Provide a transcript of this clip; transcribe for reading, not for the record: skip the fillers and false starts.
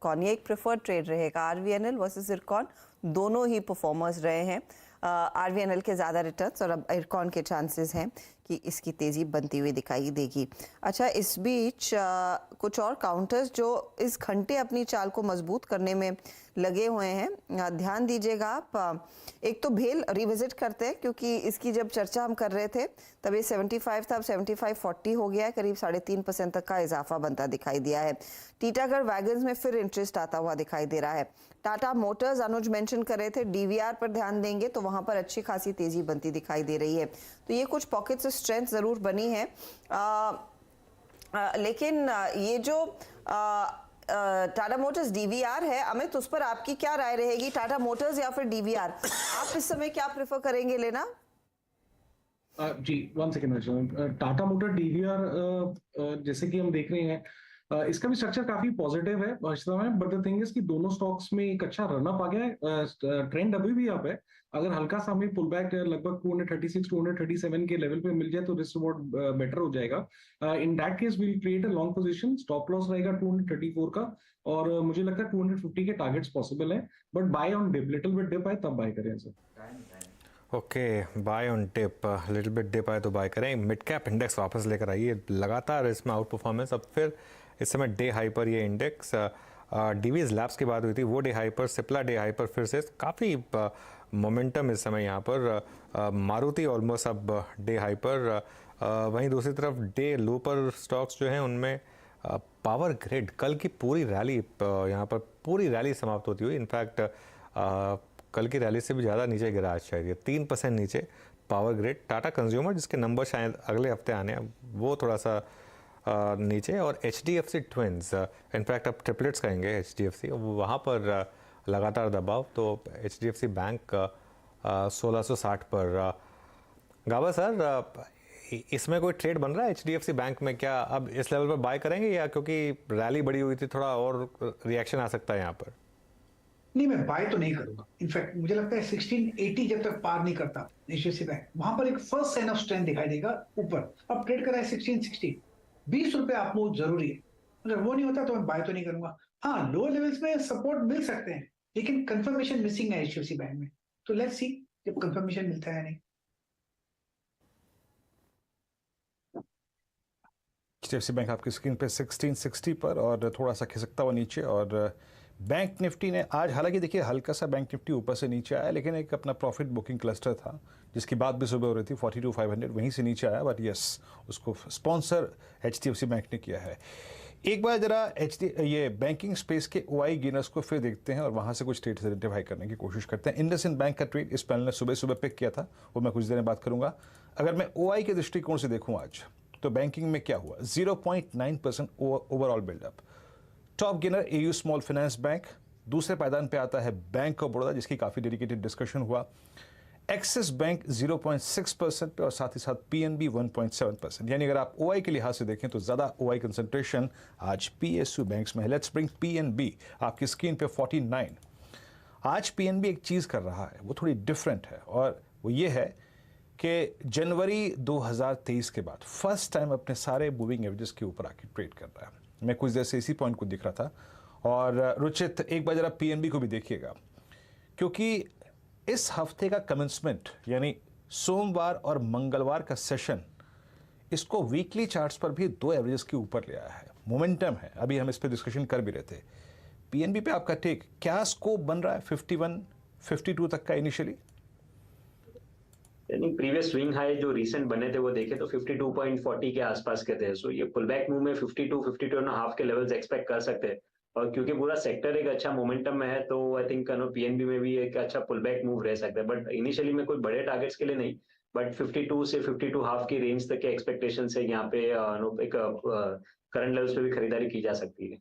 इरकॉन, ये एक preferred trade रहेगा। आरवीएनएल वर्सेस इरकॉन दोनों ही परफॉर्मर्स रहे हैं। आरवीएनएल के ज़्यादा रिटर्न्स और अब इरकॉन के चांसेस हैं कि इसकी तेज़ी बनती हुई दिखाई देगी। अच्छा, इस बीच कुछ और काउंटर्स जो इस घंटे अपनी चाल को मजबूत करने में लगे हुए हैं, ध्यान दीजिएगा आप। एक तो भेल रिविजिट करते हैं, क्योंकि इसकी जब चर्चा हम कर रहे थे तब ये 75 था, अब 75.40 हो गया है, करीब 3.5% तक का इजाफा बनता दिखाई दिया है। टीटागढ़ वैगन्स में फिर इंटरेस्ट आता हुआ दिखाई दे रहा है। टाटा मोटर्स अनुज मेंशन कर रहे थे, डीवीआर पर ध्यान देंगे तो वहां पर अच्छी खासी तेजी बनती दिखाई दे रही है। तो ये कुछ पॉकेट्स ऑफ स्ट्रेंथ जरूर बनी है, लेकिन ये जो टाटा मोटर्स डीवीआर है, अमित, उस पर आपकी क्या राय रहेगी? टाटा मोटर्स या फिर डीवीआर, आप इस समय क्या प्रेफर करेंगे लेना? जी, 1 सेकेंड। टाटा मोटर डीवीआर जैसे कि हम देख रहे हैं, इसका भी स्ट्रक्चर काफी पॉजिटिव है बट द थिंग इज कि दोनों स्टॉक्स में एक अच्छा रनअप आ गया है। ट्रेंड अभी भी अप है। अगर हल्का सा हमें पुल बैक लगभग 236 237 के लेवल पे मिल जाए तो रिस्क रिवॉर्ड बेटर हो जाएगा। In that case we will create a long position. Stop loss रहेगा 234 का, और मुझे लगता है 250 के टारगेट्स पॉसिबल है, but buy on dip, little bit dip आए तब बाय करें sir. Okay, buy on dip, little bit dip आए तो बाय करें। मिड कैप इंडेक्स वापस लेकर आइए, लगातार इसमें आउट परफॉर्मेंस। अब फिर इस समय डे हाई पर ये इंडेक्स, डीवीएस लैब्स की बात हुई थी, वो डे हाई पर, सिप्ला डे हाई पर फिर से काफ़ी मोमेंटम इस समय यहाँ पर। मारुति ऑलमोस्ट अब डे हाई पर। वहीं दूसरी तरफ डे लो पर स्टॉक्स जो हैं उनमें पावर ग्रिड कल की पूरी रैली, यहाँ पर पूरी रैली समाप्त होती हुई, इनफैक्ट कल की रैली से भी ज़्यादा नीचे गिरा आज, शायद ये 3% नीचे पावर ग्रिड। टाटा कंज्यूमर जिसके नंबर शायद अगले हफ्ते आने हैं, वो थोड़ा सा नीचे। और HDFC ट्विंस, इनफैक्ट अब ट्रिपलेट्स कहेंगे HDFC, वहाँ पर लगातार दबाव। तो HDFC बैंक 1660 पर। गाबा सर, इसमें कोई ट्रेड बन रहा है HDFC बैंक में? क्या अब इस लेवल पर बाय करेंगे, या क्योंकि रैली बड़ी हुई थी थोड़ा और रिएक्शन आ सकता है यहाँ पर? नहीं, मैं बाय तो नहीं करूंगा। इनफैक्ट मुझे लगता है 1680 जब तक पार नहीं करता HDFC बैंक, वहां पर एक फर्स्ट साइन ऑफ स्ट्रेंथ दिखाई देगा ऊपर। अब ट्रेड करा है 1660, 20 रुपए आप मूव जरूरी है। अगर वो नहीं होता तो मैं बाय तो नहीं करूंगा। हाँ, लो लेवल्स में सपोर्ट मिल सकते हैं, लेकिन कंफर्मेशन मिसिंग है HDFC बैंक में। तो लेट्स सी जब कंफर्मेशन मिलता है नहीं। HDFC बैंक आपकी स्क्रीन पे 1660 पर और थोड़ा सा खिसकता हुआ नीचे। और बैंक निफ्टी ने आज, हालांकि देखिए हल्का सा बैंक निफ्टी ऊपर से नीचे आया, लेकिन एक अपना प्रॉफिट बुकिंग क्लस्टर था जिसकी बात भी सुबह हो रही थी, 42,500 वहीं से नीचे आया। बट यस, उसको स्पॉन्सर HDFC बैंक ने किया है। एक बार जरा ये बैंकिंग स्पेस के OI गेनर्स को फिर देखते हैं और वहां से कुछ ट्रेड आइडेंटिफाई करने की कोशिश करते हैं। इंडसइंड बैंक का ट्रेड इस पैनल ने सुबह सुबह पिक किया था, वो मैं कुछ देर में बात करूंगा। अगर मैं OI के दृष्टिकोण से देखूं आज, तो बैंकिंग में क्या हुआ? 0.9% overall buildup. Top gainer AU small finance bank, दूसरे पायदान पे आता है बैंक ऑफ बड़ौदा, जिसकी काफी डेडिकेटेड डिस्कशन हुआ। एक्सिस बैंक 0.6% पे, और साथ ही साथ PNB 1.7%। यानी अगर आप OI के लिहाज से देखें तो ज्यादा OI कंसंट्रेशन आज PSU बैंक्स में है। लेट्स ब्रिंग PNB आपकी स्क्रीन पे 49। आज PNB एक चीज कर रहा है, वो थोड़ी डिफरेंट है, और वो ये है कि जनवरी 2023 के बाद फर्स्ट टाइम अपने सारे मूविंग एवरेजेस के ऊपर आके ट्रेड कर रहा है। मैं कुछ देर से इसी पॉइंट को दिख रहा था। और रुचित, एक बार जरा PNB को भी देखिएगा, क्योंकि इस हफ्ते का कमेंसमेंट यानी सोमवार और मंगलवार का सेशन, इसको वीकली चार्ट्स पर भी 2 एवरेजेस के ऊपर ले आया है। मोमेंटम है, अभी हम इस पर डिस्कशन कर भी रहे थे। PNB पे आपका टेक, क्या स्कोप बन रहा है 51 52 तक का इनिशियली? यानी प्रीवियस स्विंग हाई जो रिसेंट बने थे वो देखे तो 52.40 के आसपास के थे। सो ये पुल बैक मूव में 52 52 एंड हाफ के लेवल्स एक्सपेक्ट कर सकते हैं। और क्योंकि पूरा सेक्टर एक अच्छा मोमेंटम में है, तो आई थिंक PNB में भी एक अच्छा पुल बैक मूव रह सकता है। बट इनिशियली में कोई बड़े टारगेट्स के लिए नहीं, बट 52 से 52 हाफ की रेंज तक के एक्सपेक्टेशन से यहाँ पे एक करंट लेवल्स पे भी खरीदारी की जा सकती है।